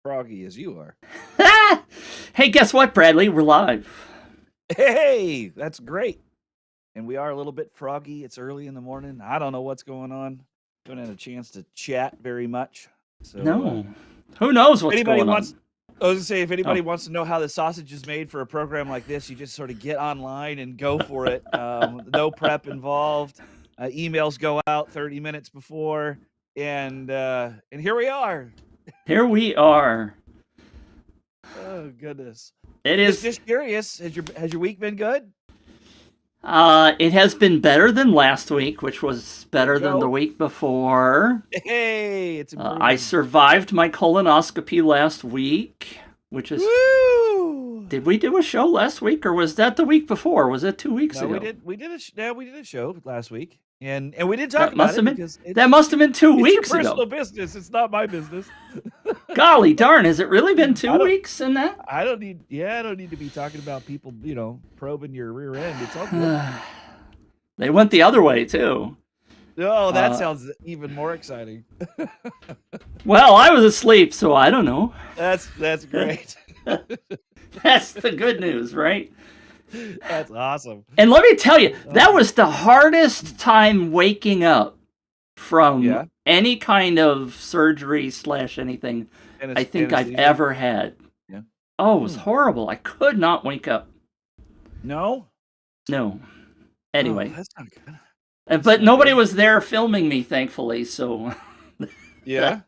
froggy as you are. Hey, guess what, Bradley? We're live. Hey, that's great. And we are a little bit froggy. It's early in the morning. I don't know what's going on. Haven't had a chance to chat very much. So No. Who knows what's anybody going wants, on? I was gonna say, if anybody Oh. wants to know how the sausage is made for a program like this, you just sort of get online and go for it. No prep involved. Emails go out 30 minutes before, and here we are. Here we are. Oh goodness. It is. Just curious. Has your week been good? It has been better than last week, which was better than the Go. week before. Hey, it's improving. I survived my colonoscopy last week, which is. Woo! Did we do a show last week, or was that the week before? Was it 2 weeks No, ago? we did a show last week, and we did talk about it because that must have been 2 weeks your personal ago. business. It's not my business. Golly darn, has it really been 2 weeks in that? I don't need to be talking about people, probing your rear end. It's all good. They went the other way too. Oh, that sounds even more exciting. Well, I was asleep, so I don't know. That's great. That's the good news, right? That's awesome. And let me tell you, that was the hardest time waking up from any kind of surgery / anything I think I've ever had. Yeah. Oh, it was horrible. I could not wake up. No? No. Anyway. Oh, that's not good. But nobody was there filming me, thankfully, so... Yeah?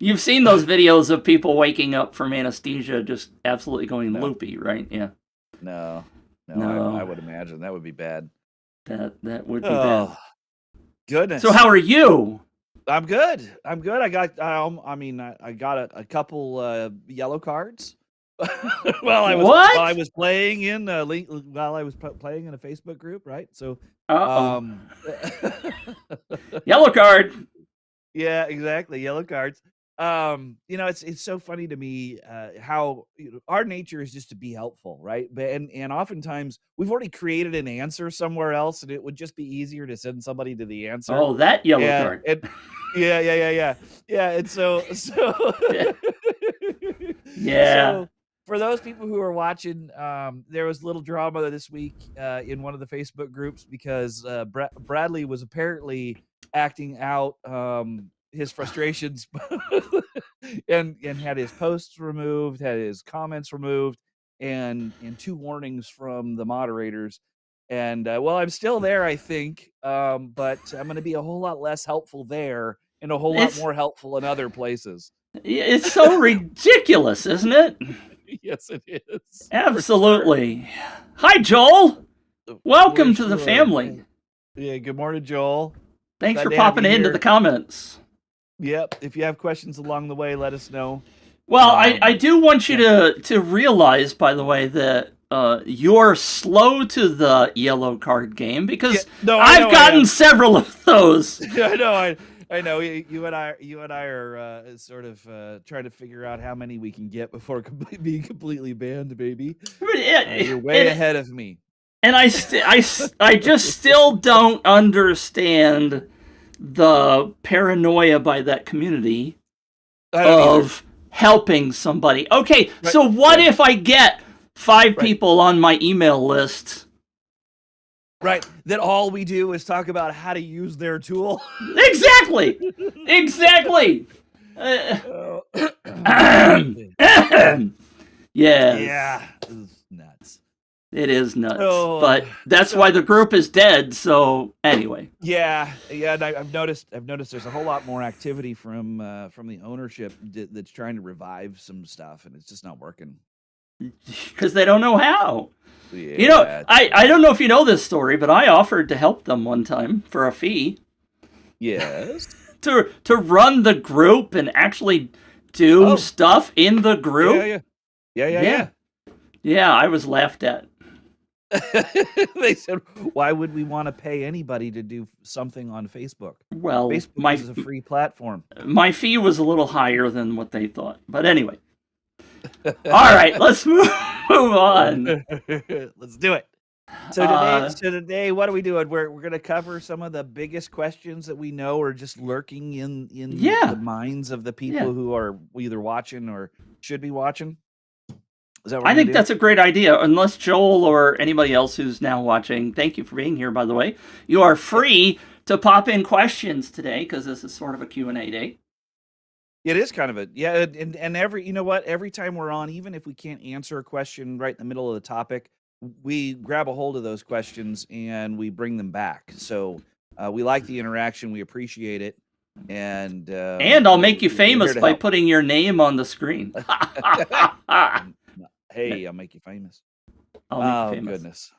You've seen those videos of people waking up from anesthesia just absolutely going loopy, right? Yeah. No. I would imagine that would be bad. That would be bad. Goodness. So how are you? I'm good. I got I got a couple yellow cards. while I was playing in playing in a Facebook group, right? So yellow card. Yeah, exactly. Yellow cards. It's so funny to me how our nature is just to be helpful, right? And oftentimes we've already created an answer somewhere else, and it would just be easier to send somebody to the answer. Oh, that yellow card. Yeah. And so yeah. So for those people who are watching, there was a little drama this week in one of the Facebook groups because Bradley was apparently acting out his frustrations and had his posts removed, had his comments removed, and 2 warnings from the moderators. And I'm still there, I think, but I'm going to be a whole lot less helpful there and a whole lot more helpful in other places. It's so ridiculous, isn't it? Yes, it is. Absolutely. Sure. Hi, Joel. Welcome to the family. Yeah, good morning, Joel. Thanks for popping into the comments. Yep. If you have questions along the way, let us know. Well, I do want you to realize, by the way, that you're slow to the yellow card game because I've gotten several of those. I know. You and I are sort of trying to figure out how many we can get before being completely banned, baby. You're way ahead of me. And I just still don't understand the paranoia by that community of helping somebody. Okay, right. So what if I get 5 people on my email list? Right, that all we do is talk about how to use their tool. Exactly. Yes. Yeah. It's nuts. It is nuts, but that's why the group is dead. So anyway. Yeah. And I've noticed there's a whole lot more activity from the ownership that's trying to revive some stuff, and it's just not working because they don't know how. Yeah, I don't know if you know this story, but I offered to help them one time for a fee. Yes. to run the group and actually do stuff in the group. Yeah. Yeah, I was laughed at. They said, why would we want to pay anybody to do something on Facebook? Well, Facebook is a free platform. My fee was a little higher than what they thought. But anyway. All right, let's move on. Let's do it. So today, what are we doing? We're going to cover some of the biggest questions that we know are just lurking in the Yeah, minds of the yeah. people who are either watching or should be watching. Is that what we're I going think to do? that's a great idea. Unless Joel or anybody else who's now watching, thank you for being here, by the way. You are Yeah. free to pop in questions today because this is sort of a Q&A day. It is kind of and every you know what every time we're on, even if we can't answer a question right in the middle of the topic, we grab a hold of those questions and we bring them back. So we like the interaction, we appreciate it, and And I'll make you we're here famous to by help. putting your name on the screen. Hey, I'll make you famous. I'll make you Oh famous. goodness,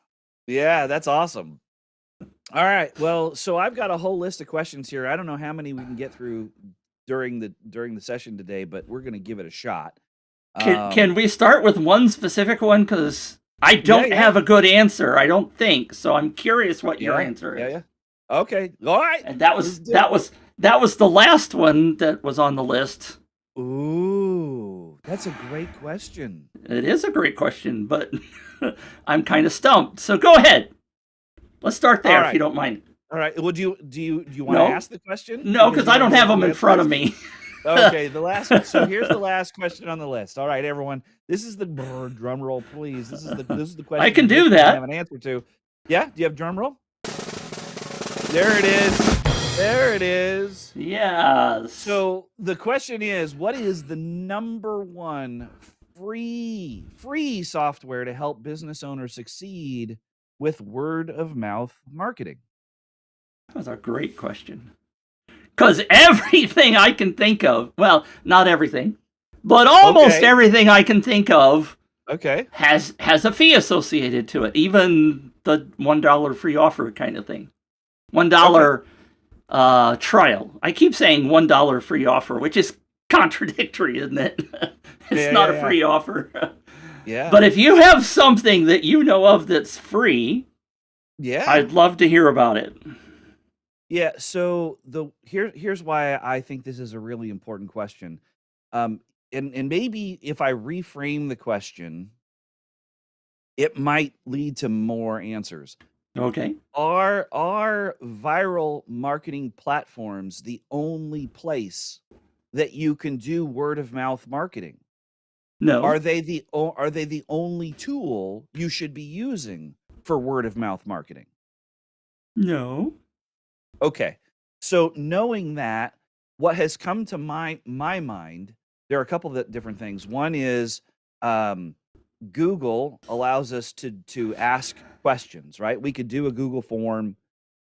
yeah, that's awesome. All right, well, so I've got a whole list of questions here. I don't know how many we can get through during the session today, but we're going to give it a shot. Can we start with one specific one? Because I Yeah, don't yeah, have a good answer. I don't think so. I'm curious what your yeah, answer yeah, is. yeah. Okay, all right. And that Let's was do that was that was the last one that was on the list. it. Ooh, that's a great question. It is a great question, but I'm kind of stumped. So go ahead. Let's start All there if you right, don't mind. all right. Well, do you want to No, ask the question no, because because you I don't don't know have what them the in answer front of is? me. Okay, so here's the last question on the list. All right, everyone. This is the drum roll, please. This is the I question can you wish do you didn't have that. an answer to. Yeah, do you have drum roll? There it is. There it is. Yes. So the question is, what is the number one free software to help business owners succeed with word of mouth marketing? That was a great question. Because everything I can think of, well, not everything, but almost Okay. everything I can think of Okay. has a fee associated to it. Even the $1 free offer kind of thing. Okay. $1 trial. I keep saying $1 free offer, which is contradictory, isn't it? It's Yeah, not yeah, a yeah. free offer. Yeah. But if you have something that you know of that's free, Yeah. I'd love to hear about it. Yeah. So here's why I think this is a really important question. Um, and maybe if I reframe the question, it might lead to more answers. Okay. Are viral marketing platforms the only place that you can do word of mouth marketing? No. Are they the only tool you should be using for word of mouth marketing? No. Okay. So knowing that, what has come to my mind, there are a couple of different things. One is um, Google allows us to ask questions, right? We could do a Google form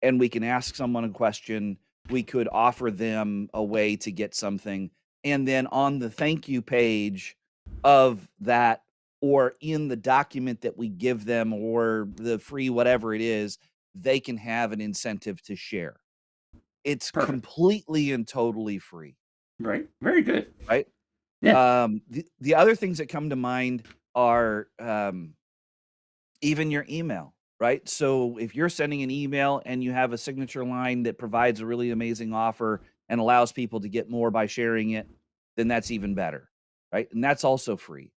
and we can ask someone a question. We could offer them a way to get something. And then on the thank you page of that, or in the document that we give them, or the free whatever it is, they can have an incentive to share. It's Perfect. completely and totally free, Right. Very good. right? Yeah. The other things that come to mind are even your email, right? So if you're sending an email and you have a signature line that provides a really amazing offer and allows people to get more by sharing it, then that's even better, right? And that's also free.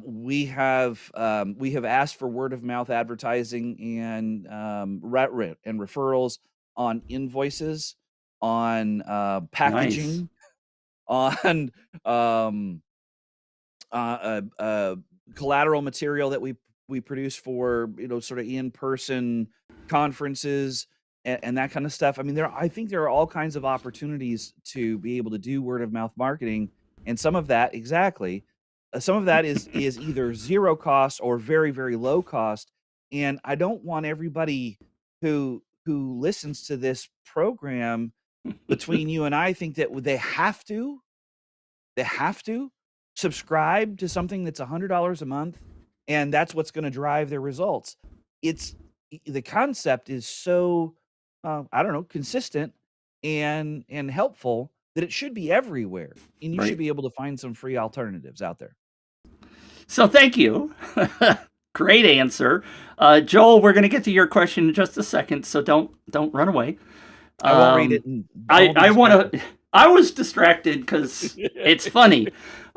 We have asked for word of mouth advertising and and referrals on invoices, on Nice. packaging, on um, uh, uh, uh, collateral material that we produce for sort of in person conferences and that kind of stuff. I mean, I think there are all kinds of opportunities to be able to do word of mouth marketing, and some of that exactly, some of that is either zero cost or very very low cost. And I don't want everybody who listens to this program, between you and I, think that they have to subscribe to something that's $100 a month, and that's what's gonna drive their results. It's the concept is so, I don't know, consistent and helpful that it should be everywhere, and you should Right. be able to find some free alternatives out there. So thank you. Great answer. Joel, we're going to get to your question in just a second, so don't run away. I won't read it, Um, and I I won't be I want distracted. to. I was distracted because it's funny,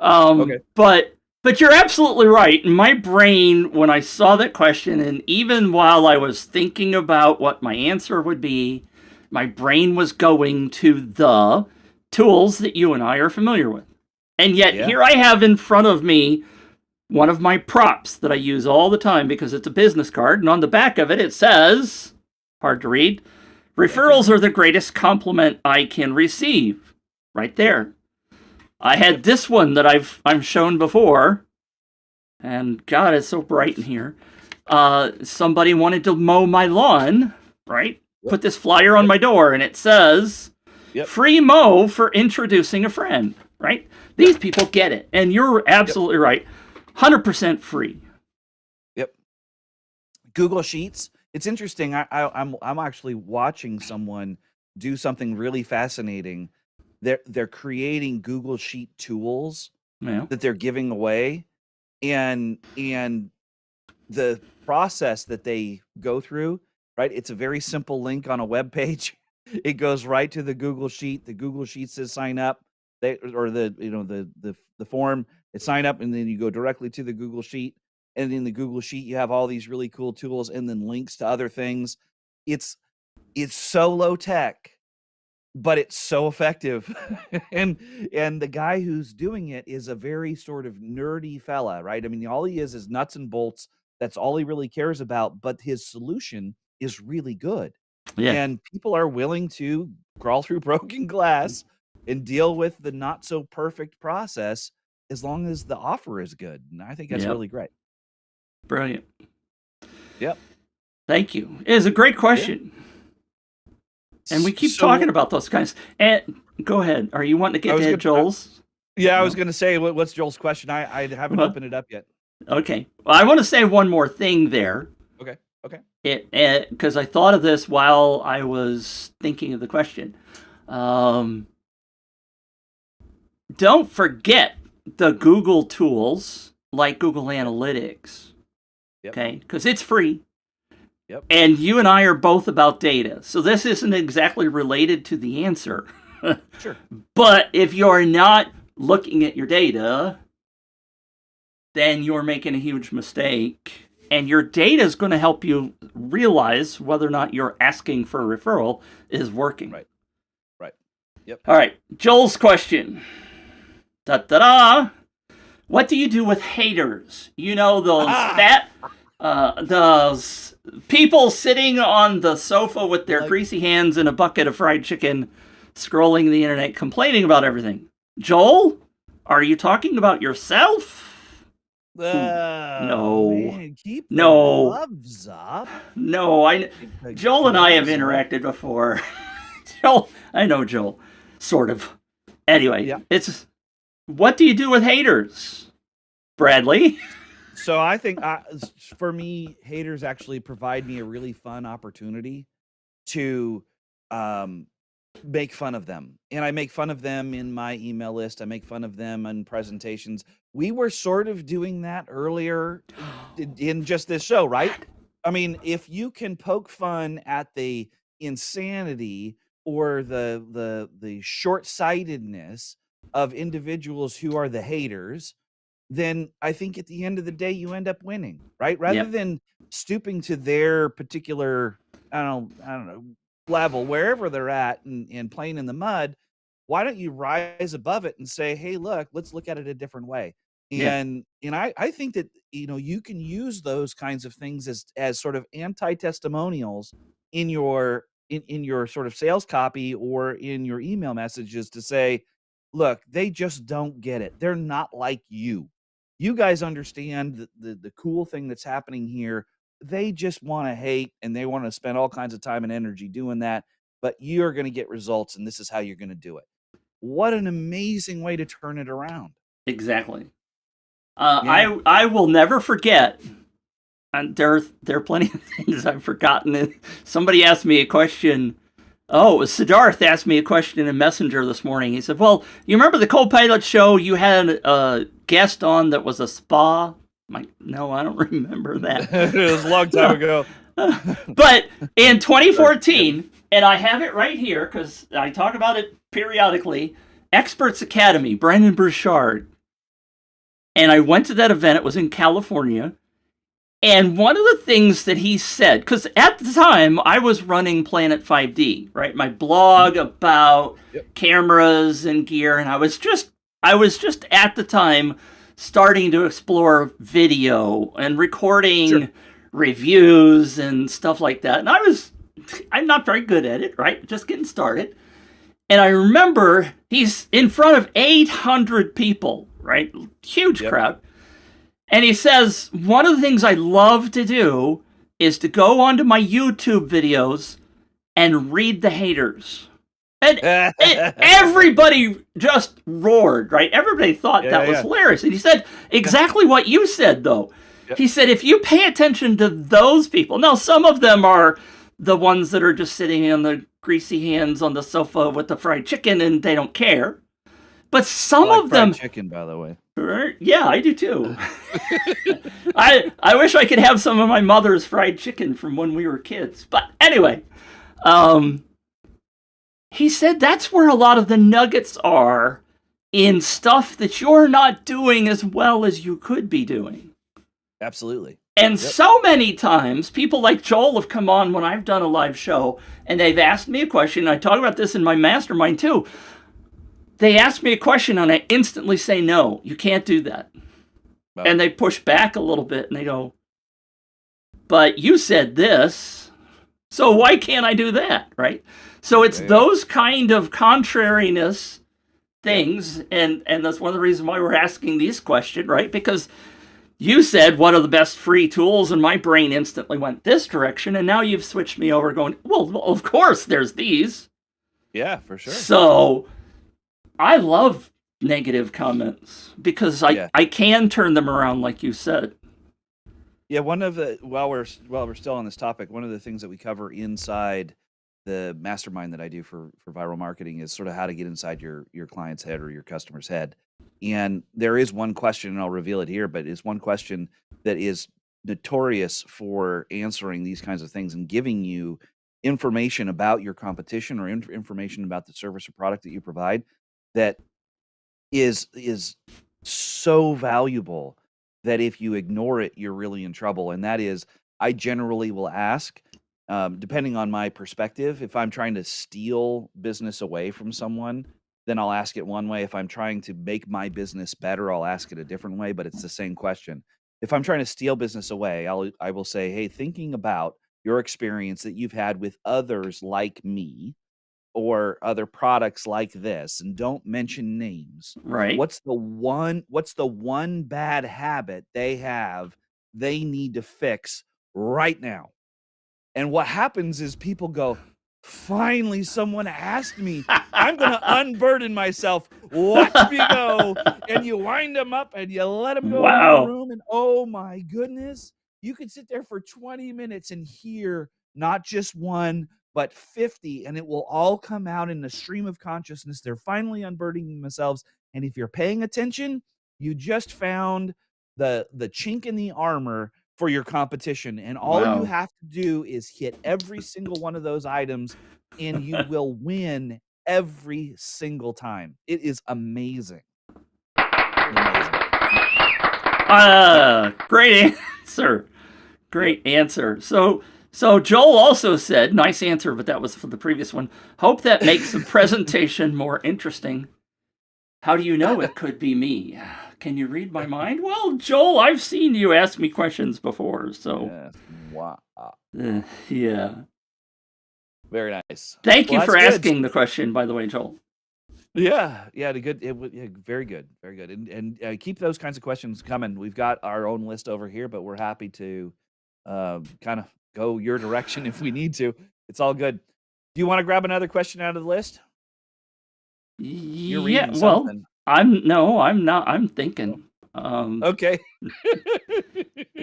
Okay. but But you're absolutely right. My brain, when I saw that question, and even while I was thinking about what my answer would be, my brain was going to the tools that you and I are familiar with. And yet, Yeah. here I have in front of me one of my props that I use all the time because it's a business card. And on the back of it, it says, hard to read, referrals are the greatest compliment I can receive. Right there. I had this one that I've shown before. And God, it's so bright in here. Somebody wanted to mow my lawn, right? Yep. Put this flyer on my door, and it says, Yep. free mow for introducing a friend, right? These people get it. And you're absolutely right. 100% free. Yep. Google Sheets. It's interesting. I'm actually watching someone do something really fascinating. They're creating Google Sheet tools that they're giving away, and the process that they go through, right? It's a very simple link on a web page. It goes right to the Google Sheet. The Google Sheet says sign up. The form. It sign up, and then you go directly to the Google Sheet. And in the Google Sheet, you have all these really cool tools, and then links to other things. It's so low tech, but it's so effective. and the guy who's doing it is a very sort of nerdy fella, right? I mean, all he is nuts and bolts. That's all he really cares about. But his solution is really good. Yeah. And people are willing to crawl through broken glass and deal with the not so perfect process as long as the offer is good. And I think that's really great. Brilliant. Yep. Thank you. It is a great question. Yeah. And we keep talking about those kinds. And go ahead. Are you wanting to get to Joel's? I was going to say, what's Joel's question? I haven't opened it up yet. Okay. Well, I want to say one more thing there. Okay. Because I thought of this while I was thinking of the question. Don't forget the Google tools like Google Analytics. Yep. Okay, because it's free. Yep. And you and I are both about data, so this isn't exactly related to the answer. Sure. But if you're not looking at your data, then you're making a huge mistake. And your data is going to help you realize whether or not you're asking for a referral is working. Right. Yep. All right. Joel's question. Da-da-da. What do you do with haters? You know, those people sitting on the sofa with their greasy hands and a bucket of fried chicken, scrolling the internet, complaining about everything. Joel, are you talking about yourself? No. Man, keep the gloves up. No, Joel and I have interacted before. Joel, I know Joel, sort of. Anyway, it's what do you do with haters, Bradley? So I think for me, haters actually provide me a really fun opportunity to make fun of them. And I make fun of them in my email list. I make fun of them in presentations. We were sort of doing that earlier in just this show, right? I mean, if you can poke fun at the insanity or the short-sightedness of individuals who are the haters, then I think at the end of the day, you end up winning, right? Rather than stooping to their particular, I don't know, level, wherever they're at and playing in the mud, why don't you rise above it and say, hey, look, let's look at it a different way. And I think that, you can use those kinds of things as sort of anti-testimonials in your sort of sales copy or in your email messages to say, look, they just don't get it. They're not like you. You guys understand the cool thing that's happening here. They just want to hate and they want to spend all kinds of time and energy doing that, but you're going to get results and this is how you're going to do it. What an amazing way to turn it around. Exactly. I will never forget. And there are plenty of things I've forgotten. Somebody asked me a question. Oh, Siddharth asked me a question in Messenger this morning. He said, well, you remember the Co-Pilot show? You had a guest on that was a spa. No, I don't remember that. It was a long time ago. But in 2014, and I have it right here because I talk about it periodically, Experts Academy, Brandon Burchard. And I went to that event. It was in California. And one of the things that he said, because at the time I was running Planet 5D, right? My blog about Yep. cameras and gear, and I was just at the time starting to explore video and recording Sure. reviews and stuff like that. And I'm not very good at it, right? Just getting started. And I remember he's in front of 800 people, right? Huge Yep. crowd. And he says, one of the things I love to do is to go onto my YouTube videos and read the haters. And everybody just roared, right? Everybody thought that was hilarious. And he said exactly what you said, though. Yep. He said, if you pay attention to those people, now some of them are the ones that are just sitting on the greasy hands on the sofa with the fried chicken and they don't care. But some I like of them, fried chicken, by the way. yeah, I do too. I wish I could have some of my mother's fried chicken from when we were kids. But anyway, he said that's where a lot of the nuggets are in stuff that you're not doing as well as you could be doing. Absolutely. And so many times, people like Joel have come on when I've done a live show, and they've asked me a question. I talk about this in my mastermind too. They ask me a question, and I instantly say, no, you can't do that. Wow. And they push back a little bit, and they go, but you said this, so why can't I do that, right? So it's those kind of contrariness things, and that's one of the reasons why we're asking these questions, right? Because you said one of the best free tools, and my brain instantly went this direction, and now you've switched me over going, well, of course there's these. Yeah, for sure. So I love negative comments because I can turn them around, like you said. Yeah, one of the while we're still on this topic, one of the things that we cover inside the mastermind that I do for viral marketing is sort of how to get inside your client's head or your customer's head. And there is one question, and I'll reveal it here, but it's one question that is notorious for answering these kinds of things and giving you information about your competition or information about the service or product that you provide that is so valuable that if you ignore it, you're really in trouble. And that is, I generally will ask, depending on my perspective, if I'm trying to steal business away from someone, then I'll ask it one way. If I'm trying to make my business better, I'll ask it a different way, but it's the same question. If I'm trying to steal business away, I will say, hey, thinking about your experience that you've had with others like me or other products like this, and don't mention names. Right. What's the one bad habit they have they need to fix right now? And what happens is people go, finally, someone asked me. I'm going to unburden myself. Watch me go. And you wind them up and you let them go into the room. And oh my goodness, you could sit there for 20 minutes and hear not just one, but 50. And it will all come out in a stream of consciousness. They're finally unburdening themselves. And if you're paying attention, you just found the chink in the armor for your competition, and all you have to do is hit every single one of those items and you will win every single time. It is amazing. Great answer. Great answer. So Joel also said, nice answer, but that was for the previous one. Hope that makes the presentation more interesting. How do you know it could be me? Can you read my mind? Well, Joel, I've seen you ask me questions before, so. Yes. Wow. Yeah. Very nice. Thank you for asking the question, by the way, Joel. Yeah, very good, very good. And keep those kinds of questions coming. We've got our own list over here, but we're happy to kind of go your direction if we need to. It's all good. Do you want to grab another question out of the list? You're reading something. Well, I'm not. I'm thinking. Okay.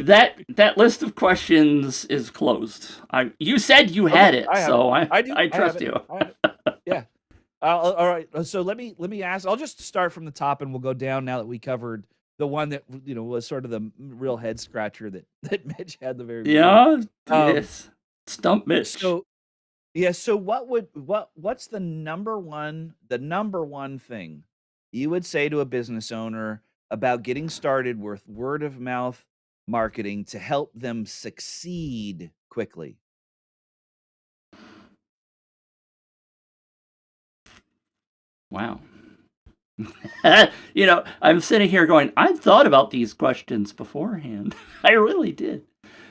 that list of questions is closed. You said you had it, so I trust you. Yeah. All right. So let me ask. I'll just start from the top, and we'll go down now that we covered the one that was sort of the real head scratcher that Mitch had the very beginning. Yes. Stump Mitch. So yeah. So what's the number one thing you would say to a business owner about getting started with word of mouth marketing to help them succeed quickly? Wow. I'm sitting here going, I thought about these questions beforehand. I really did.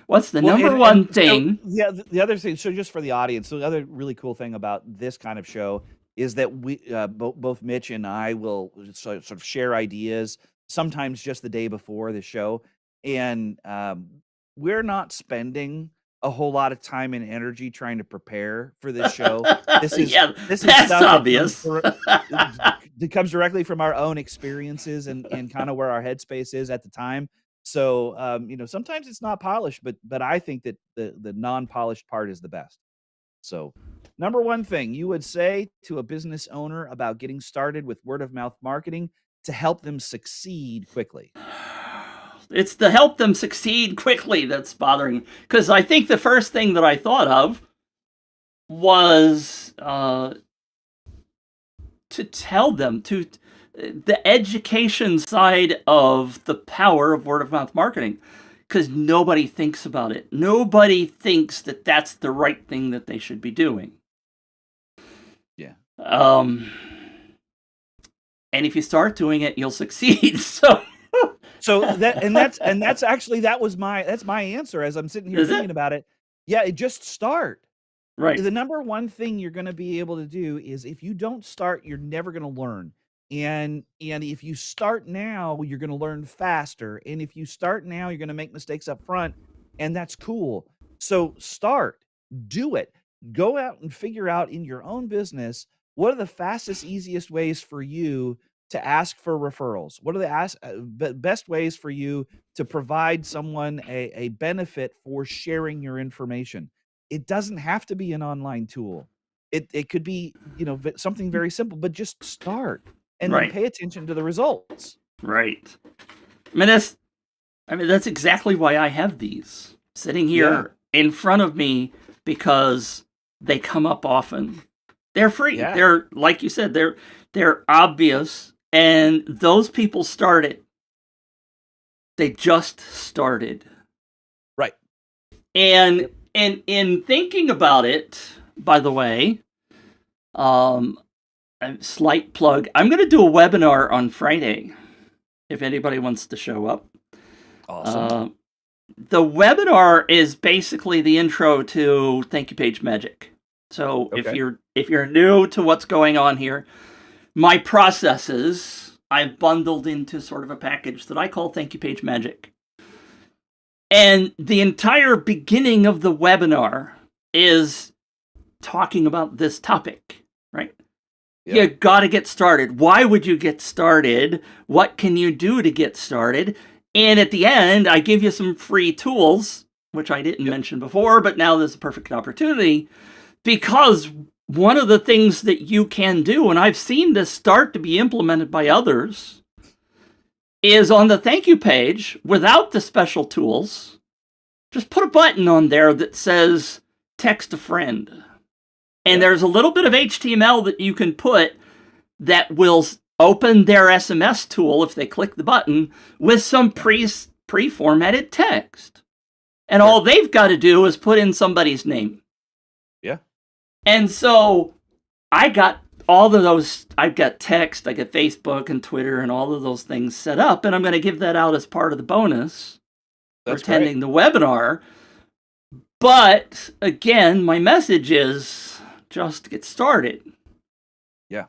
What's the Well, number and one so thing? the other thing, so just for the audience, so the other really cool thing about this kind of show is that we both Mitch and I will sort of share ideas sometimes just the day before the show, and we're not spending a whole lot of time and energy trying to prepare for this show. This is Yeah, this is that's stuff that comes obvious. that comes directly from our own experiences and kind of where our headspace is at the time. So, sometimes it's not polished, but I think that the non-polished part is the best. So, number one thing you would say to a business owner about getting started with word of mouth marketing to help them succeed quickly. It's to help them succeed quickly that's bothering me. Because I think the first thing that I thought of was to tell them to the education side of the power of word of mouth marketing, because nobody thinks about it. Nobody thinks that that's the right thing that they should be doing. Yeah. And if you start doing it, you'll succeed. So that's actually that's my answer as I'm sitting here Is thinking it about it. Yeah, just start. right? The number one thing you're gonna be able to do is if you don't start, you're never gonna learn. And if you start now, you're gonna learn faster. And if you start now, you're gonna make mistakes up front, and that's cool. So start, do it. Go out and figure out in your own business what are the fastest, easiest ways for you to ask for referrals? What are the best ways for you to provide someone a benefit for sharing your information? It doesn't have to be an online tool. It could be, something very simple, but just start and then Right, pay attention to the results. right. I mean that's exactly why I have these sitting Yeah. here in front of me, because they come up often. They're free. Yeah. They're, like you said, they're obvious, and those people started. They just started. Right. And Yep. in thinking about it, by the way, um a slight plug. I'm going to do a webinar on Friday if anybody wants to show up. Awesome. Uh, the webinar is basically the intro to Thank You Page Magic. So Okay. if you're new to what's going on here, my processes I've bundled into sort of a package that I call Thank You Page Magic. And the entire beginning of the webinar is talking about this topic, right? Yep. You got to get started. Why would you get started? What can you do to get started? And at the end, I give you some free tools, which I didn't Yep. mention before, but now there's a perfect opportunity, because one of the things that you can do, and I've seen this start to be implemented by others, is on the thank you page, without the special tools, just put a button on there that says text a friend. And Yep. there's a little bit of HTML that you can put that will open their SMS tool if they click the button with some pre-formatted text. And Sure. all they've got to do is put in somebody's name. Yeah. And so I got all of those. I've got text, I got Facebook and Twitter and all of those things set up. And I'm going to give that out as part of the bonus for That's great. attending the webinar. But again, my message is just get started. Yeah.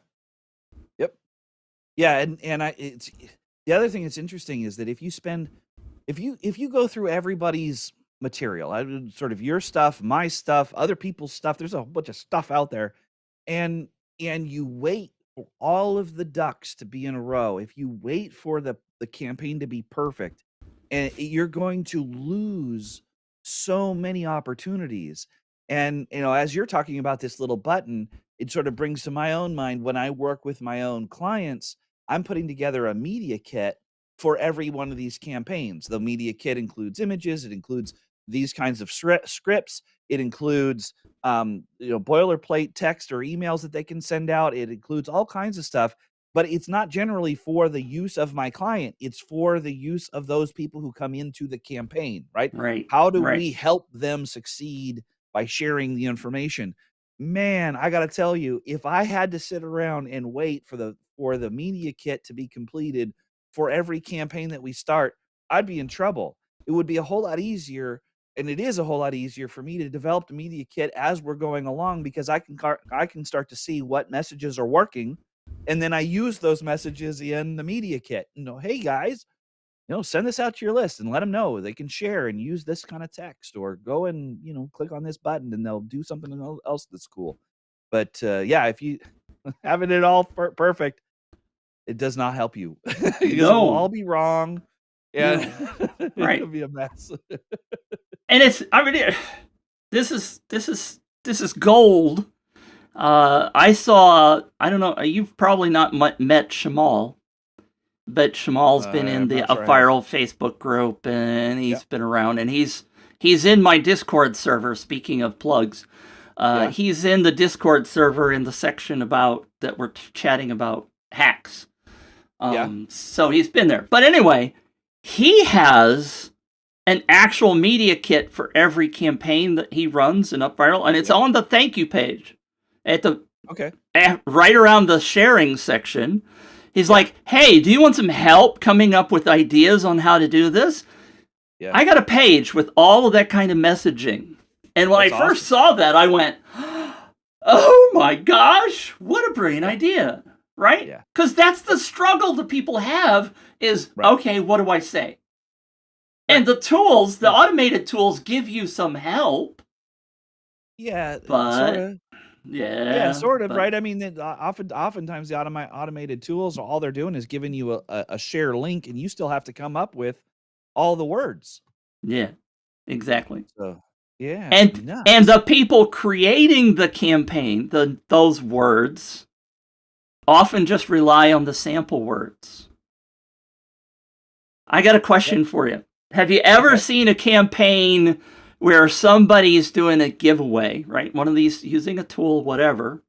Yep. Yeah, and it's the other thing that's interesting is that if you go through everybody's material, sort of your stuff, my stuff, other people's stuff, there's a whole bunch of stuff out there, and you wait for all of the ducks to be in a row. If you wait for the campaign to be perfect, and you're going to lose so many opportunities. And as you're talking about this little button, it sort of brings to my own mind when I work with my own clients, I'm putting together a media kit for every one of these campaigns. The media kit includes images, it includes these kinds of scripts, it includes boilerplate text or emails that they can send out. It includes all kinds of stuff. but it's not generally for the use of my client. It's for the use of those people who come into the campaign, right? Right. How do Right. we help them succeed by sharing the information? Man, I got to tell you, if I had to sit around and wait for the media kit to be completed for every campaign that we start, I'd be in trouble. It would be a whole lot easier, and it is a whole lot easier for me to develop the media kit as we're going along, because I can start to see what messages are working, and then I use those messages in the media kit. Hey guys, send this out to your list and let them know they can share and use this kind of text, or go and click on this button and they'll do something else that's cool. But yeah, if you having it all perfect, it does not help you because it will all No. be wrong and No. it'll Right. be a mess. And this is gold. I saw, I don't know, you've probably not met Shamal, but Shamal's been in I'm the not a sure I have. viral Facebook group, and Yeah, he's been around, and he's in my Discord server. Speaking of plugs, yeah, he's in the Discord server in the section about that we're chatting about hacks. yeah, So he's been there. But anyway, he has an actual media kit for every campaign that he runs in Up Viral, and it's yeah. on the thank you page at the Okay. right around the sharing section. He's Yeah, like, "Hey, do you want some help coming up with ideas on how to do this?" yeah. I got a page with all of that kind of messaging. And when I That's first awesome. saw that, I went, "Oh my gosh, what a brilliant Yeah, idea." Right? yeah. Cuz that's the struggle that people have is, Right, okay, what do I say? right. And the tools, the Yeah, automated tools give you some help, yeah, sort but of. Yeah, yeah, sort of, but right? I mean, oftentimes the automated tools, all they're doing is giving you a share link, and you still have to come up with all the words. yeah, exactly. So, yeah, it's And nuts. the people creating the campaign, those words often just rely on the sample words. I got a Yep. question for you. Have you ever Okay. seen a campaign where somebody's doing a giveaway, right? One of these using a tool, whatever,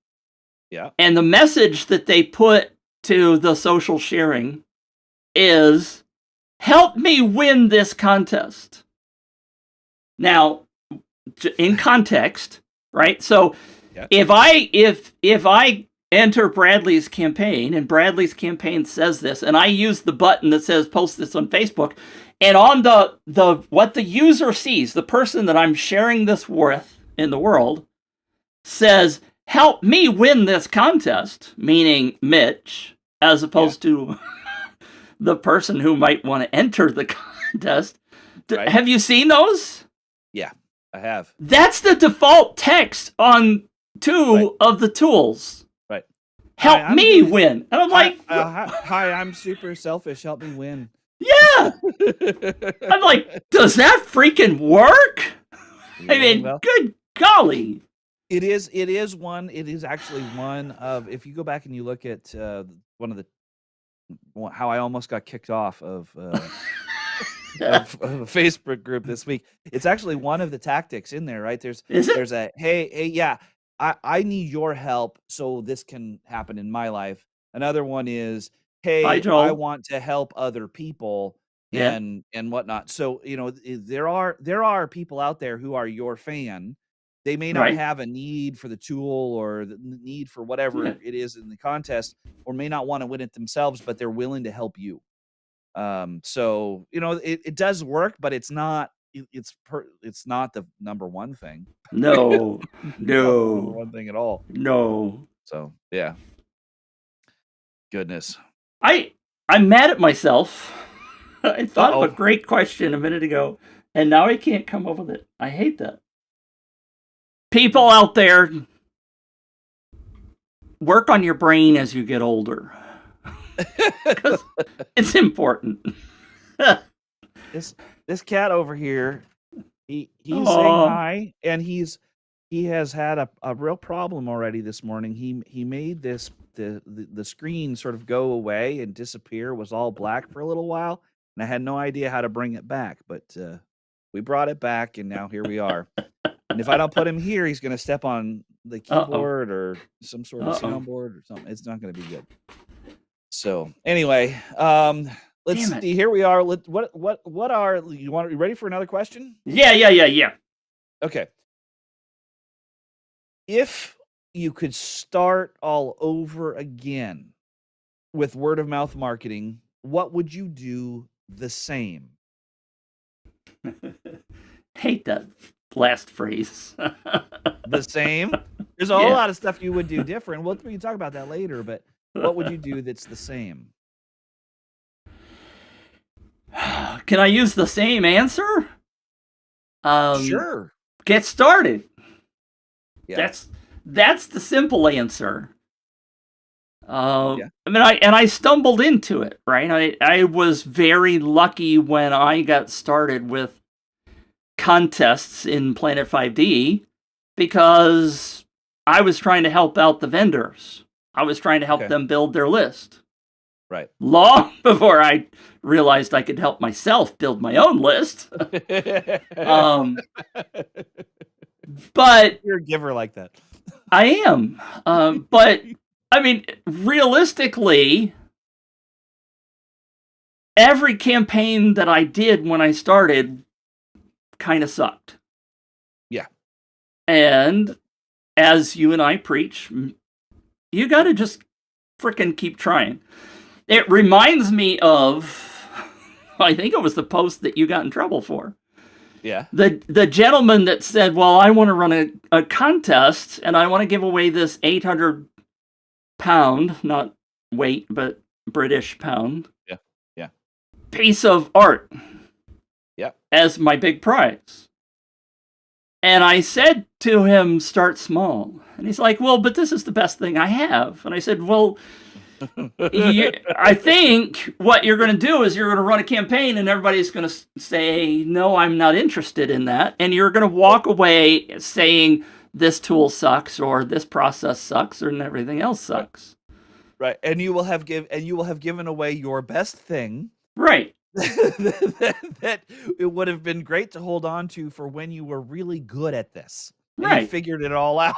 Yeah. and the message that they put to the social sharing is, "Help me win this contest." Now, in context, right? So Yeah. if I enter Bradley's campaign and Bradley's campaign says this, and I use the button that says post this on Facebook, and on the what the user sees, the person that I'm sharing this with in the world says, "Help me win this contest," meaning Mitch, as Yeah. opposed to the person who might want to enter the contest. Right. Have you seen those? Yeah. I have. That's the default text on Right. two of the tools. Right. Hi, "Help I'm me doing. win." And I'm like, Hi, I'm super selfish. Help me win. yeah. I'm like, does that freaking work? I Yeah. mean, Well, good golly. it is. It is one. It is actually one of. If you go back and you look at one of the how I almost got kicked off of a Facebook group this week. It's actually one of the tactics in there, right? Is it? There's a hey, yeah, I need your help so this can happen in my life. Another one is, Hi, hey, I Joel. want to help other people Yeah, and whatnot. So, there are people out there who are your fan. They may not right. have a need for the tool or the need for Yeah. whatever it is in the contest, or may not want to win it themselves, but they're willing to help you. So, it does work, but it's not the number one thing. No, Not the number no, one thing at all. no. So, yeah, goodness. I I'm mad at myself. I thought of a Uh-oh. great question a minute ago, and now I can't come up with it. I hate that. People out there, work on your brain as you get older, because it's important. This this cat over here, he's saying Oh, hi, and he has had a real problem already this morning. He made the screen sort of go away and disappear, was all black for a little while, and I had no idea how to bring it back, but we brought it back, and now here we are. And if I don't put him here, he's gonna step on the uh oh, keyboard or some sort of uh oh. soundboard or something. It's not gonna be good. So anyway, let's Damn it. see. Here we are. What are you ready for another question? Yeah. Okay. If you could start all over again with word of mouth marketing, what would you do the same? Hate that last phrase. The same? There's a whole Yeah. lot of stuff you would do different. We can talk about that later, but what would you do that's the same? Can I use the same answer? Sure. Get started. Yeah. That's the simple answer. Yeah. I mean, I stumbled into it, right? I was very lucky when I got started with contests in Planet 5D because I was trying to help out the vendors. I was trying to help Okay. them build their list. Right. Long before I realized I could help myself build my own list. But You're a giver like that. I am. But I mean, realistically, every campaign that I did when I started kind of sucked. Yeah. And as you and I preach, you got to just freaking keep trying. It reminds me of, I think it was the post that you got in trouble for. Yeah. The gentleman that said, well, I want to run a contest and I want to give away this 800 pound, not weight, but British pound. Yeah. Piece of art. Yeah. As my big prize. And I said to him, start small. And he's like, well, but this is the best thing I have. And I said, well, I think what you're going to do is you're going to run a campaign and everybody's going to say, no, I'm not interested in that. And you're going to walk away saying this tool sucks or this process sucks or everything else sucks. Right. And you will have given away your best thing. Right. that it would have been great to hold on to for when you were really good at this. And Right. you figured it all out.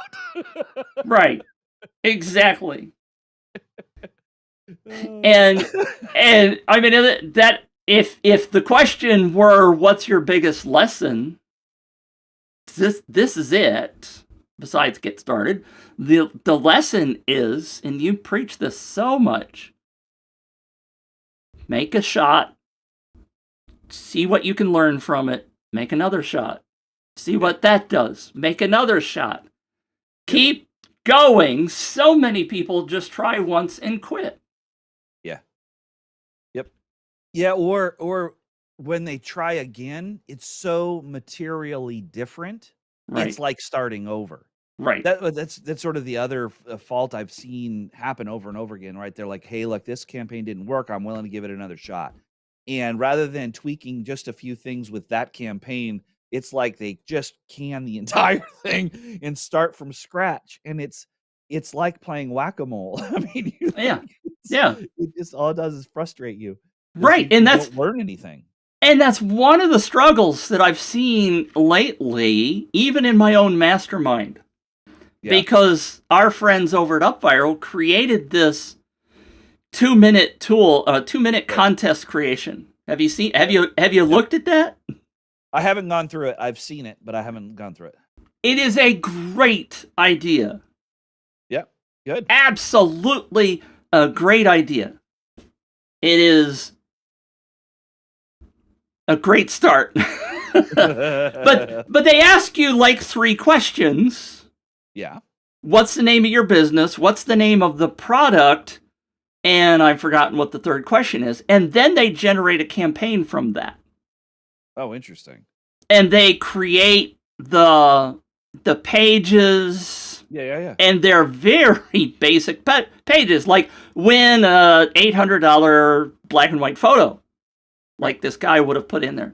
Right. Exactly. And I mean that if the question were what's your biggest lesson, this is it. Besides get started, the lesson is, and you preach this so much, make a shot, see what you can learn from it, make another shot, see what that does, make another shot, keep going. So many people just try once and quit. Yeah, or when they try again, it's so materially different. Right. It's like starting over. Right. That's sort of the other fault I've seen happen over and over again, right? They're like, hey, look, this campaign didn't work. I'm willing to give it another shot. And rather than tweaking just a few things with that campaign, it's like they just can the entire thing and start from scratch. And it's like playing whack-a-mole. I mean, Yeah. It just all it does is frustrate you. Right. You And that's don't learn anything. And that's one of the struggles that I've seen lately, even in my own mastermind. Yeah. Because our friends over at UpViral created this 2-minute tool, 2-minute contest creation. Have you seen? Have you looked at that? I haven't gone through it. I've seen it, but I haven't gone through it. It is a great idea. Yep. Good. Absolutely a great idea. It is a great start. but they ask you like 3 questions. Yeah. What's the name of your business? What's the name of the product? And I've forgotten what the third question is. And then they generate a campaign from that. Oh, interesting. And they create the pages. Yeah. And they're very basic pages, like win a $800 black and white photo, like this guy would have put in there.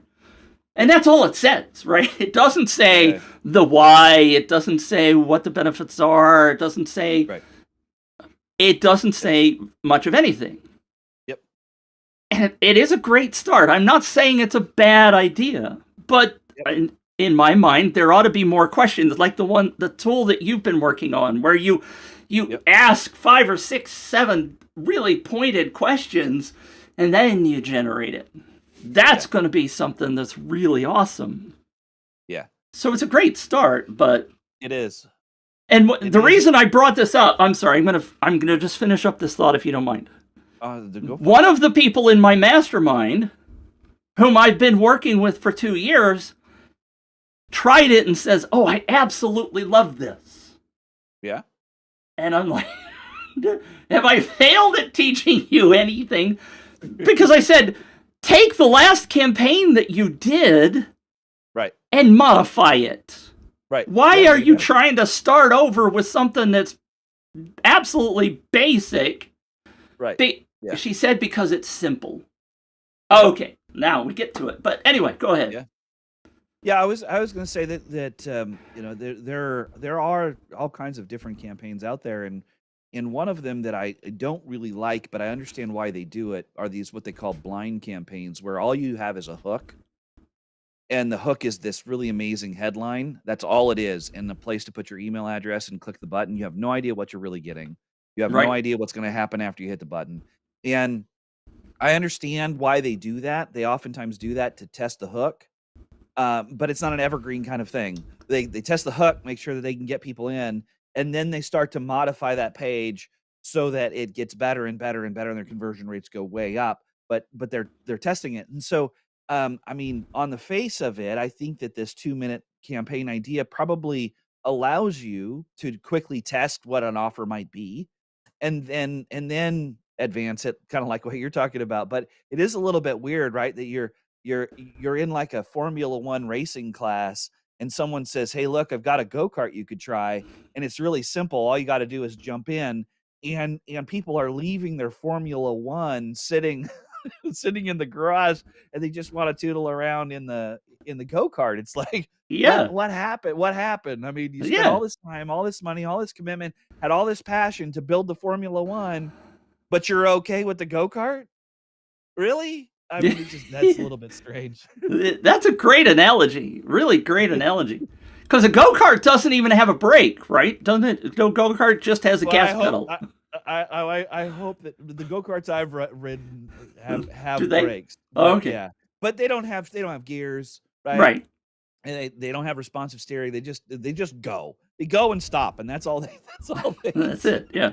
And that's all it says, right? It doesn't say the why. It doesn't say what the benefits are. It doesn't say... Right. It doesn't say much of anything. Yep. And it is a great start. I'm not saying it's a bad idea, but in my mind, there ought to be more questions, like the tool that you've been working on, where you You ask 5 or 6, 7 really pointed questions, and then you generate it. That's going to be something that's really awesome. Yeah. So it's a great start, but it is. And the reason I brought this up, I'm sorry, I'm gonna just finish up this thought if you don't mind. One of the people in my mastermind, whom I've been working with for 2 years, tried it and says, "Oh, I absolutely love this." Yeah. And I'm like, have I failed at teaching you anything? Because I said, take the last campaign that you did, right, and modify it. Right. Why are you trying to start over with something that's absolutely basic? Right. She said because it's simple. Oh, okay, now we get to it. But anyway, go ahead. Yeah. I was going to say that you know, there are all kinds of different campaigns out there, and one of them that I don't really like, but I understand why they do it, are these what they call blind campaigns, where all you have is a hook. And the hook is this really amazing headline. That's all it is. And the place to put your email address and click the button. You have no idea what you're really getting. You have no idea what's going to happen after you hit the button. And I understand why they do that. They oftentimes do that to test the hook. But it's not an evergreen kind of thing. They test the hook, make sure that they can get people in, and then they start to modify that page so that it gets better and better and better, and their conversion rates go way up. But they're testing it. And so I mean, on the face of it, I think that this 2-minute campaign idea probably allows you to quickly test what an offer might be, and then advance it, kind of like what you're talking about. But it is a little bit weird, right? That you're in like a Formula One racing class, and someone says, "Hey, look, I've got a go-kart you could try," and it's really simple. All you got to do is jump in, and people are leaving their Formula One sitting in the garage, and they just want to tootle around in the go-kart. It's like, what happened? I mean, you spent all this time, all this money, all this commitment, had all this passion to build the Formula One, but you're okay with the go-kart? Really? I mean, that's a little bit strange. That's a great analogy. Really great analogy. Because a go-kart doesn't even have a brake, right? Doesn't it? No, go-kart just has a gas pedal. I hope that the go-karts I've ridden have Do they? brakes. Oh, okay. Yeah, but they don't have gears, right? Right. And they don't have responsive steering. They just go. They go and stop, and that's all they. That's it. Yeah.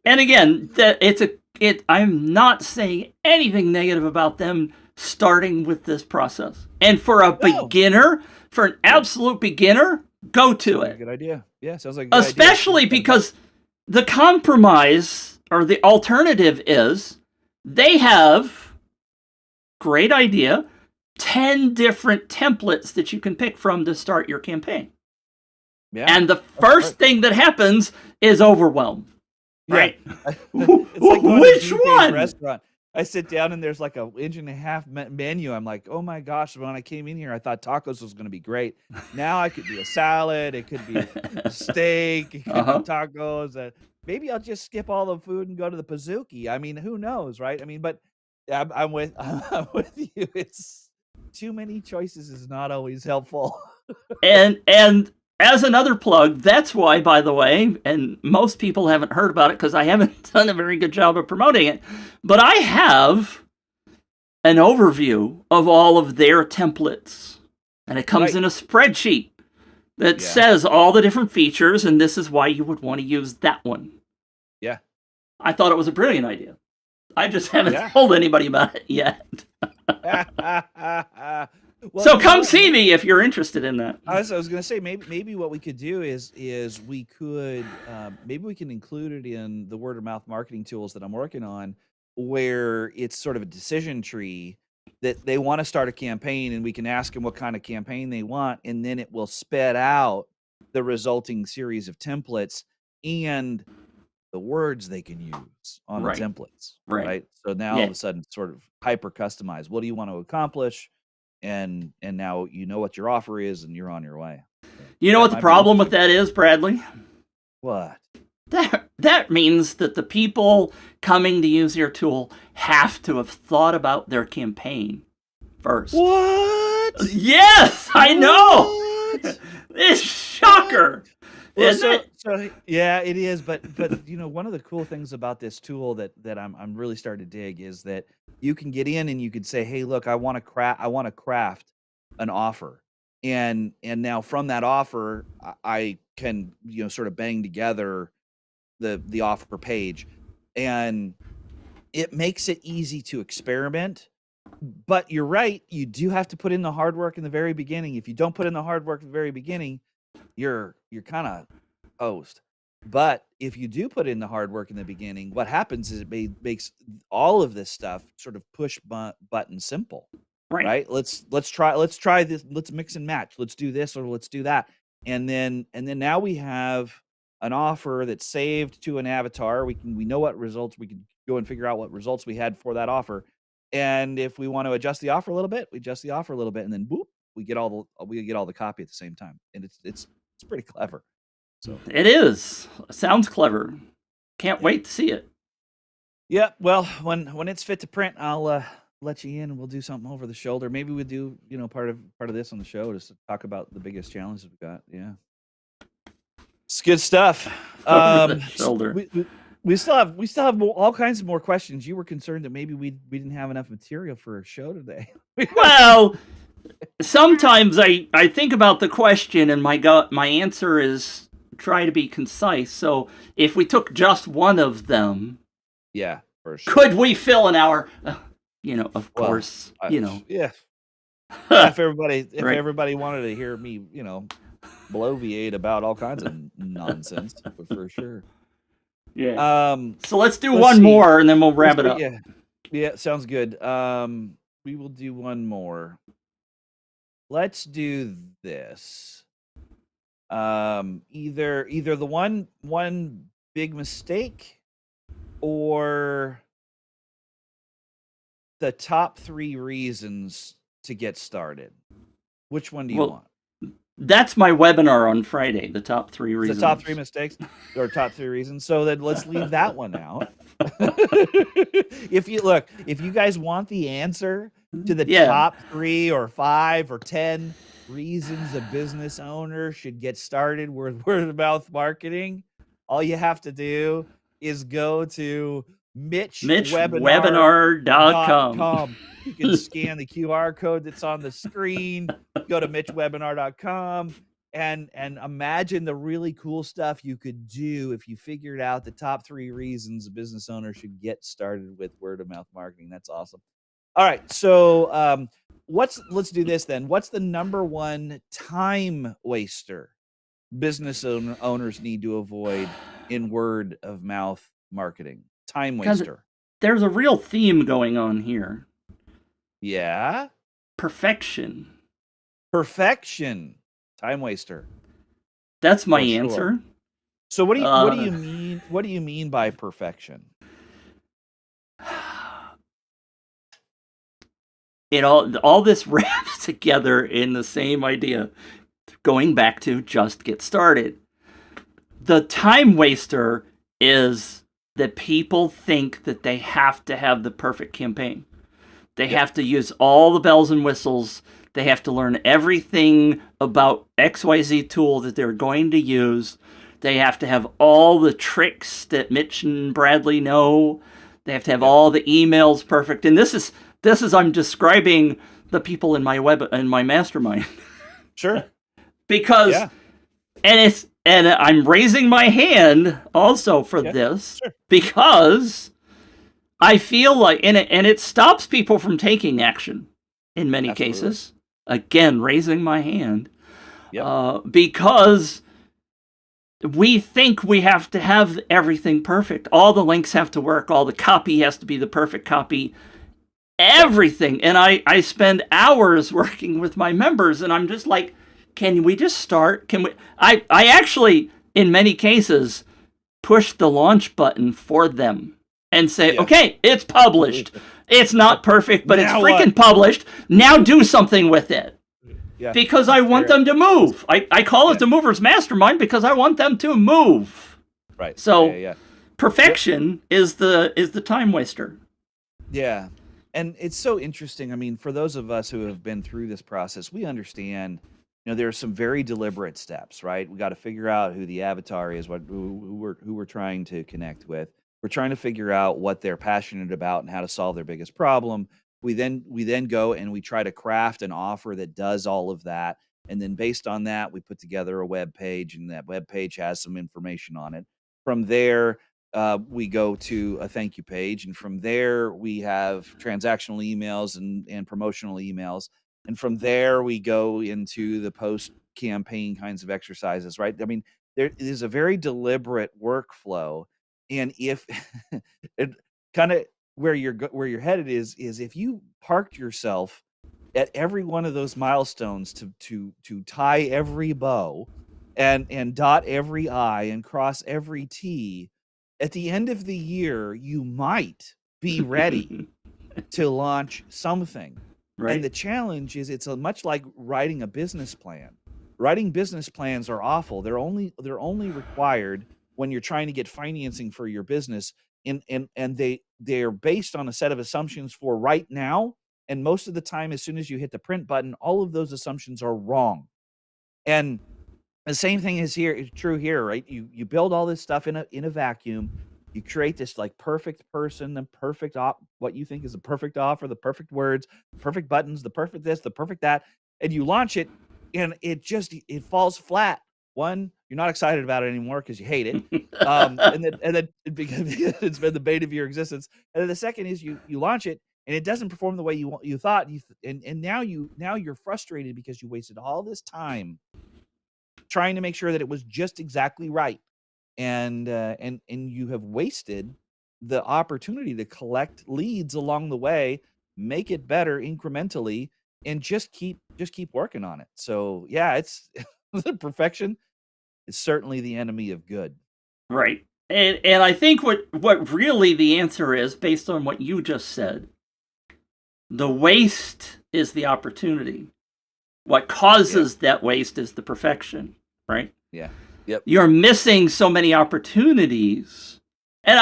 And again, I'm not saying anything negative about them starting with this process. And for a beginner, for an absolute beginner, go to it. Good idea. Yeah, sounds like a good idea. Especially because the compromise or the alternative is they have, great idea, 10 different templates that you can pick from to start your campaign. Yeah. And the first thing that happens is overwhelm. Right. It's like which one? Restaurant. I sit down and there's like a 1.5-inch menu. I'm like, oh my gosh, when I came in here, I thought tacos was going to be great. Now I could be a salad. It could be a steak. It could be tacos. Maybe I'll just skip all the food and go to the Pizookie. I mean, who knows, right? I mean, but I'm with you. It's too many choices is not always helpful. and as another plug, that's why, by the way, and most people haven't heard about it because I haven't done a very good job of promoting it, but I have an overview of all of their templates. And it comes in a spreadsheet that says all the different features, and this is why you would want to use that one. Yeah. I thought it was a brilliant idea. I just haven't told anybody about it yet. Well, so come see me if you're interested in that. I was going to say maybe what we could do is we could maybe we can include it in the word of mouth marketing tools that I'm working on, where it's sort of a decision tree that they want to start a campaign, and we can ask them what kind of campaign they want, and then it will spit out the resulting series of templates and the words they can use on the templates. Right. So now all of a sudden it's sort of hyper customized. What do you want to accomplish? And now you know what your offer is, and you're on your way. You know what the problem with that is, Bradley? What? That means that the people coming to use your tool have to have thought about their campaign first. What? Yes, I know. It's shocker. Well, isn't it? so yeah, it is, but one of the cool things about this tool that I'm really starting to dig is that you can get in and you could say, "Hey, look, I want to craft an offer." And now from that offer, I can, sort of bang together the offer page. And it makes it easy to experiment. But you're right, you do have to put in the hard work in the very beginning. If you don't put in the hard work at the very beginning, you're kind of hosed. But if you do put in the hard work in the beginning, what happens is makes all of this stuff sort of push button simple, Right. right? Let's try this. Let's mix and match. Let's do this or let's do that. And then now we have an offer that's saved to an avatar. We know what results we can go and figure out what results we had for that offer. And if we want to adjust the offer a little bit, we adjust the offer a little bit, and then boop, we get all the copy at the same time. And it's pretty clever. So It is. Sounds clever. Can't yeah. wait to see it. Yeah, well, when it's fit to print, I'll let you in and we'll do something over the shoulder. Maybe we do, part of this on the show just to talk about the biggest challenges we got. Yeah. It's good stuff. Over the shoulder. We still have all kinds of more questions. You were concerned that maybe we didn't have enough material for a show today. Well, sometimes I think about the question and my answer is try to be concise. So if we took just one of them, Yeah, for sure. could we fill an hour? Of Well, course, yeah. If Right. everybody wanted to hear me, bloviate about all kinds of nonsense, for sure. Yeah. So let's do Let's one see. more and then we'll wrap it up. Yeah. Yeah, sounds good. We will do one more. Let's do this. Either the one big mistake or the top 3 reasons to get started. Which one do you want? That's my webinar on Friday, the top 3 reasons. The top 3 mistakes or top 3 reasons. So then let's leave that one out. If you guys want the answer to the top 3 or 5 or 10 reasons a business owner should get started with word of mouth marketing, all you have to do is go to MitchWebinar.com. You can scan the QR code that's on the screen, go to MitchWebinar.com, and imagine the really cool stuff you could do if you figured out the top 3 reasons a business owner should get started with word of mouth marketing. That's awesome. All right, so let's do this then. What's the number one time waster business owners need to avoid in word of mouth marketing? Time waster. There's a real theme going on here. Yeah. Perfection. Time waster. That's my answer. So what do you mean? What do you mean by perfection? All this wraps together in the same idea. Going back to just get started. The time waster is that people think that they have to have the perfect campaign. They have to use all the bells and whistles. They have to learn everything about XYZ tool that they're going to use. They have to have all the tricks that Mitch and Bradley know. They have to have all the emails perfect. And this is I'm describing the people in my mastermind. Sure. Because and I'm raising my hand also for this because I feel like and it stops people from taking action in many cases. Again, raising my hand. Because we think we have to have everything perfect. All the links have to work. All the copy has to be the perfect copy. Everything. And I spend hours working with my members and I'm just like, can we just start? Can we? I actually, in many cases, push the launch button for them and say, okay, it's published. It's not perfect, but it's freaking published. Now do something with it. Because I want them to move. I call it the Movers Mastermind because I want them to move. Right. So perfection is the time waster. Yeah. And it's so interesting. I mean, for those of us who have been through this process, we understand, there are some very deliberate steps, right? We got to figure out who the avatar is, who we're trying to connect with. We're trying to figure out what they're passionate about and how to solve their biggest problem. We then go and we try to craft an offer that does all of that. And then based on that, we put together a web page, and that web page has some information on it. From there, we go to a thank you page, and from there we have transactional emails and promotional emails, and from there we go into the post campaign kinds of exercises, right? I mean, there is a very deliberate workflow, and if it kind of where you're headed is if you parked yourself at every one of those milestones to tie every bow and dot every I and cross every T, at the end of the year, you might be ready to launch something. And the Right. challenge is it's much like writing a business plan. Writing business plans are awful. They're only required when you're trying to get financing for your business, and they're based on a set of assumptions for right now. And most of the time, as soon as you hit the print button, all of those assumptions are wrong. And the same thing is true here, right? You build all this stuff in a vacuum. You create this like perfect person, the perfect what you think is the perfect offer, the perfect words, the perfect buttons, the perfect this, the perfect that, and you launch it, and it falls flat. One, you're not excited about it anymore because you hate it, and then because it's been the bane of your existence. And then the second is you launch it and it doesn't perform the way you thought. And now you're frustrated because you wasted all this time trying to make sure that it was just exactly right, and you have wasted the opportunity to collect leads along the way, make it better incrementally, and just keep working on it. So yeah, it's the perfection is certainly the enemy of good. Right. And I think what really the answer is, based on what you just said, the waste is the opportunity. What Yeah, causes that waste is the perfection, right? yeah, yep. You're missing so many opportunities. And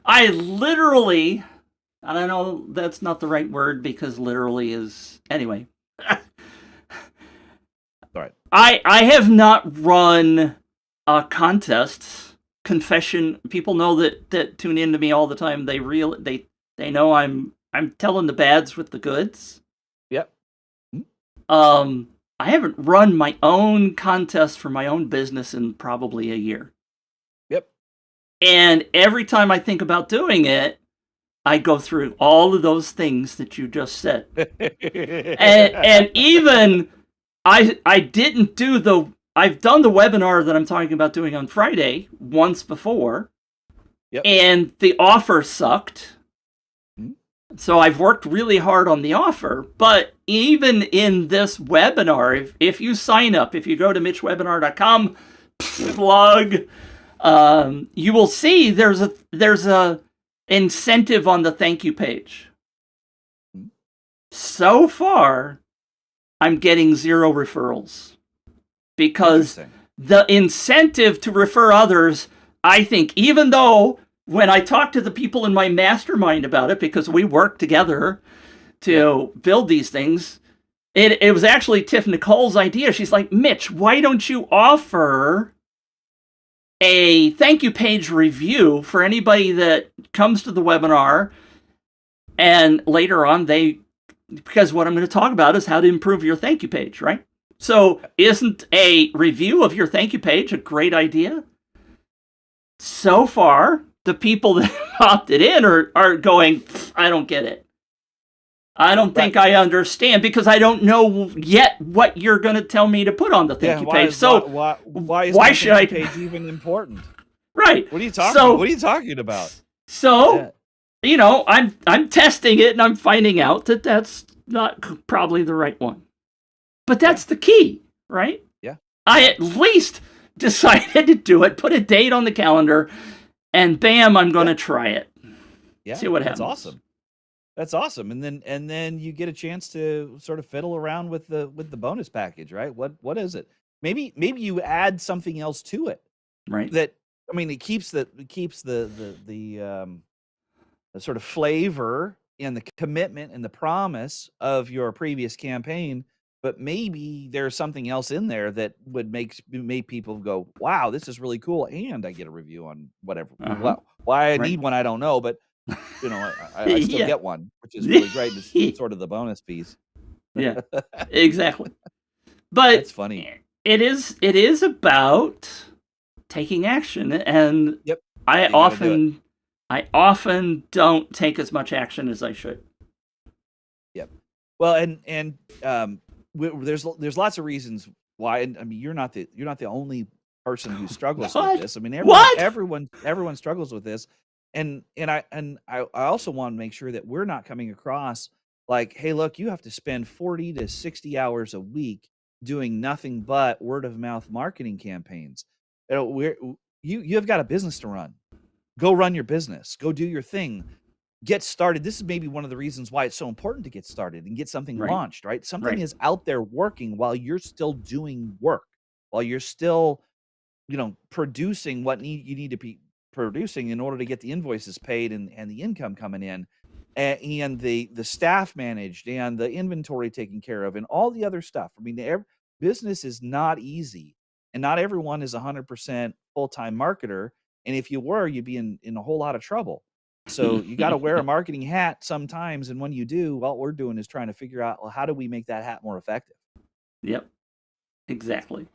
I literally, I don't know, that's not the right word because literally is, anyway. All right. I have not run contests. Confession. People know that tune in to me all the time. They know I'm telling the bads with the goods. Yep. Mm, I haven't run my own contest for my own business in probably a year. yep. And every time I think about doing it, I go through all of those things that you just said. And even I didn't do I've done the webinar that I'm talking about doing on Friday once before, Yep. and the offer sucked. Mm, So I've worked really hard on the offer, but even in this webinar, if you sign up, if you go to mitchwebinar.com, plug, you will see there's a incentive on the thank you page. mm. So far, I'm getting 0 referrals because Interesting. the incentive to refer others, I think, even though when I talk to the people in my mastermind about it, because we work together Yep. to build these things, it was actually Tiff Nicole's idea. She's like, Mitch, why don't you offer a thank you page review for anybody that comes to the webinar, and later on because what I'm going to talk about is how to improve your thank you page, right? So isn't a review of your thank you page a great idea? So far, the people that opted in are going, I don't get it. I don't Right. think I understand because I don't know yet what you're going to tell me to put on the thank Yeah. you Why page. is why So why why is why my should thank you I? page even important? Right. What are you talking? So What are you talking about? so Yeah. I'm testing it and I'm finding out that that's not probably the right one. But Yeah. that's the key, right? Yeah. I Yeah. at least decided to do it, put a date on the calendar, and bam, I'm going Yeah. to try it. Yeah. See what That's happens. awesome. That's awesome. And then you get a chance to sort of fiddle around with the bonus package, right? What is it? Maybe you add something else to it Right. that, I mean, it keeps the sort of flavor and the commitment and the promise of your previous campaign, but maybe there's something else in there that would make people go, "Wow, this is really cool," and I get a review on whatever. Uh-huh. Why I Right. need one, I don't know, but I still Yeah. get one, which is really great. It's sort of the bonus piece. Yeah. Exactly. But That's funny. it is about taking action, and Yep, I you got to do it. often don't take as much action as I should. Yep. Well, and there's lots of reasons why. And I mean, you're not the only person who struggles with What? this. I mean, What? everyone struggles with this, and I also want to make sure that we're not coming across like, hey, look, you have to spend 40 to 60 hours a week doing nothing but word of mouth marketing campaigns. You've got a business to run. Go run your business. Go do your thing. Get started. This is maybe one of the reasons why it's so important to get started and get something Right. launched, right? Something Right. is out there working while you're still doing work, while you're still, producing what you need to be producing in order to get the invoices paid and the income coming in, and the staff managed and the inventory taken care of and all the other stuff. I mean, business is not easy, and not everyone is 100% full-time marketer. And if you were, you'd be in a whole lot of trouble. So you got to wear a marketing hat sometimes, and when you do, what we're doing is trying to figure out, well, how do we make that hat more effective? Yep. Exactly.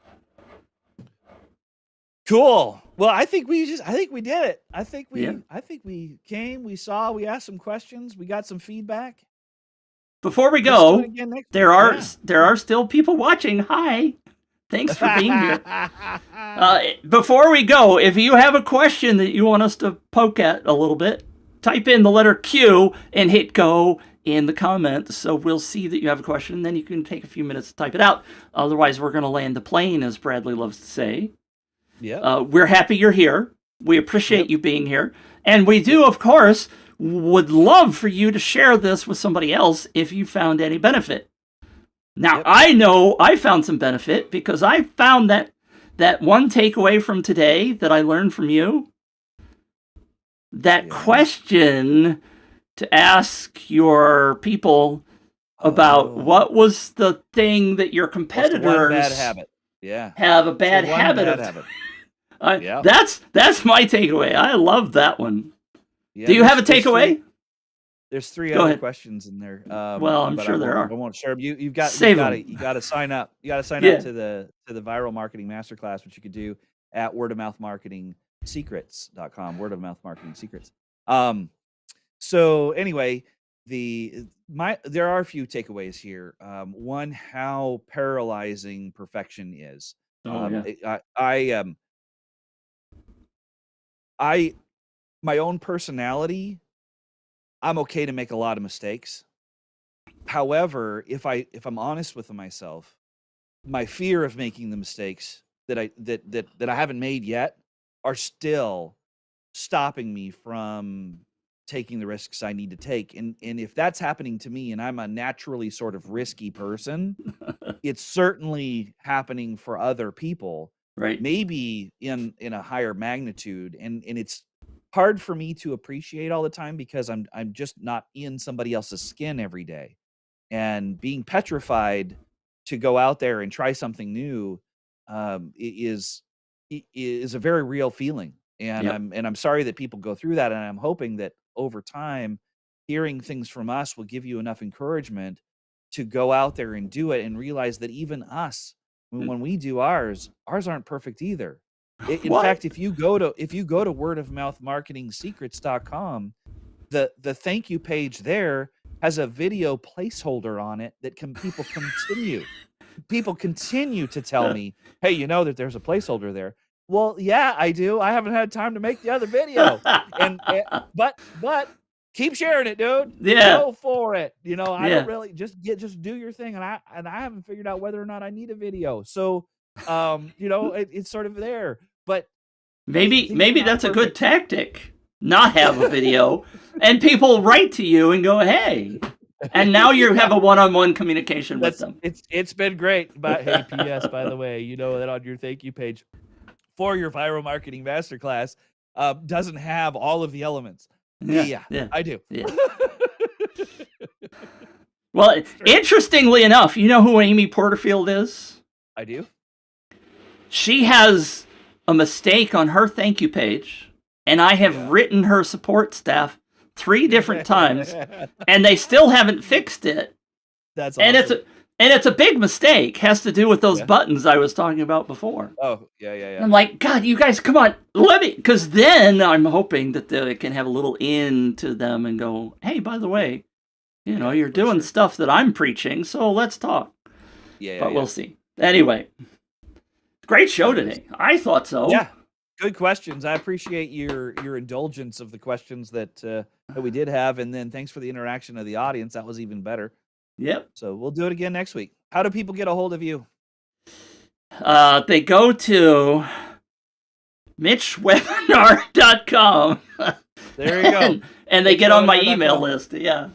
Cool. Well, I think we did it. I think Yeah. we came, we saw, we asked some questions, we got some feedback. Before we Let's do it go, again next there week. are Yeah. there are still people watching. Hi. Thanks for being here. Before we go, if you have a question that you want us to poke at a little bit, type in the letter Q and hit go in the comments, so we'll see that you have a question. Then you can take a few minutes to type it out. Otherwise, we're going to land the plane, as Bradley loves to say. Yeah. We're happy you're here. We appreciate Yep. you being here. And we do, of course, would love for you to share this with somebody else if you found any benefit. Now, Yep. I know I found some benefit because I found that one takeaway from today that I learned from you, that question to ask your people about what was the thing that your competitors one bad habit. Yeah. have a bad habit of. Yeah. That's my takeaway. I love that one. Yeah, Do you have a takeaway? There's three Go other ahead. questions in there. Well, I'm but sure there are. I won't share them. You got to sign up. You got to sign Yeah. up to the Viral Marketing Masterclass, which you could do at wordofmouthmarketingsecrets.com. Word of mouth marketing secrets. So anyway, there are a few takeaways here. One, how paralyzing perfection is. My own personality, I'm okay to make a lot of mistakes. However, if I'm honest with myself, my fear of making the mistakes that I haven't made yet are still stopping me from taking the risks I need to take. And if that's happening to me, and I'm a naturally sort of risky person, it's certainly happening for other people. Right. Maybe in a higher magnitude. And it's hard for me to appreciate all the time because I'm just not in somebody else's skin every day. And being petrified to go out there and try something new is a very real feeling. And Yep. I'm sorry that people go through that. And I'm hoping that over time, hearing things from us will give you enough encouragement to go out there and do it and realize that even us, when we do ours aren't perfect either. In fact, if you go to wordofmouthmarketingsecrets.com, the thank you page there has a video placeholder on it that people continue to tell me, hey, you know that there's a placeholder there. Well, yeah, I do. I haven't had time to make the other video. But keep sharing it, dude. Yeah. Go for it. I don't really just do your thing. And I haven't figured out whether or not I need a video. So, it's sort of there, but maybe that's a good tactic. Not have a video, and people write to you and go, "Hey," and now you have a one-on-one communication with them. It's been great. But hey, P.S. by the way, you know that on your thank you page for your Viral Marketing Masterclass doesn't have all of the elements. Yeah, I do. Yeah. Well, interestingly enough, you know who Amy Porterfield is? I do. She has a mistake on her thank you page, and I have written her support staff 3 different times, and they still haven't fixed it. That's awesome. And it's a big mistake. Has to do with those buttons I was talking about before. Oh, yeah. And I'm like, God, you guys, come on, let me, because then I'm hoping that they can have a little in to them and go, hey, by the way, you know, you're doing stuff that I'm preaching, so let's talk. But we'll see. Anyway, great show today. I thought so. Yeah, good questions. I appreciate your indulgence of the questions that we did have, and then thanks for the interaction of the audience. That was even better. Yep. So we'll do it again next week. How do people get a hold of you? They go to mitchwebinar.com. There you go. And they get on my email list. Yeah.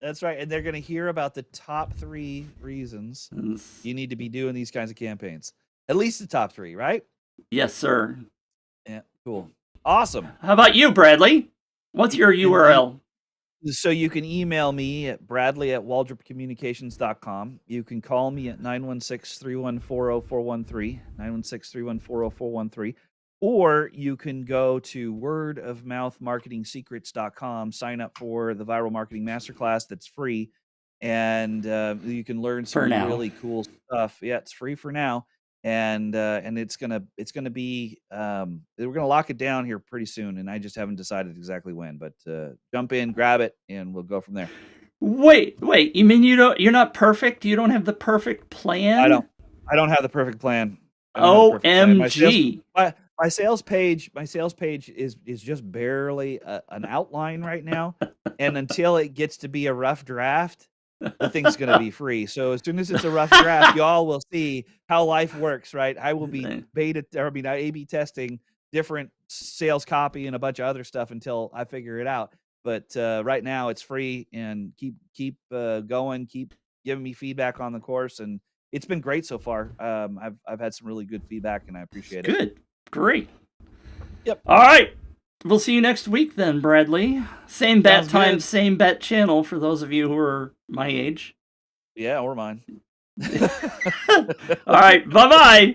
That's right. And they're going to hear about the top 3 reasons you need to be doing these kinds of campaigns. At least the top 3, right? Yes, sir. Yeah, cool. Awesome. How about you, Bradley? What's your URL? So you can email me at bradley@waldropcommunications.com. You can call me at 916-314-0413, 916-314-0413. Or you can go to wordofmouthmarketingsecrets.com, sign up for the Viral Marketing Masterclass that's free, and you can learn some really cool stuff. Yeah, it's free for now, and it's gonna be we're gonna lock it down here pretty soon, and I just haven't decided exactly when. But jump in, grab it, and we'll go from there. Wait! You mean you're not perfect? You don't have the perfect plan? I don't have the perfect plan. OMG! My sales page is just barely an outline right now, and until it gets to be a rough draft, the thing's going to be free. So as soon as it's a rough draft, y'all will see how life works, right? I will be A/B testing different sales copy and a bunch of other stuff until I figure it out. But right now it's free, and keep going, keep giving me feedback on the course, and it's been great so far. I've had some really good feedback, and I appreciate it. Good. Great. Yep. All right. We'll see you next week then, Bradley. Same bat time, same bat channel for those of you who are my age. Yeah, or mine. All right. Bye-bye.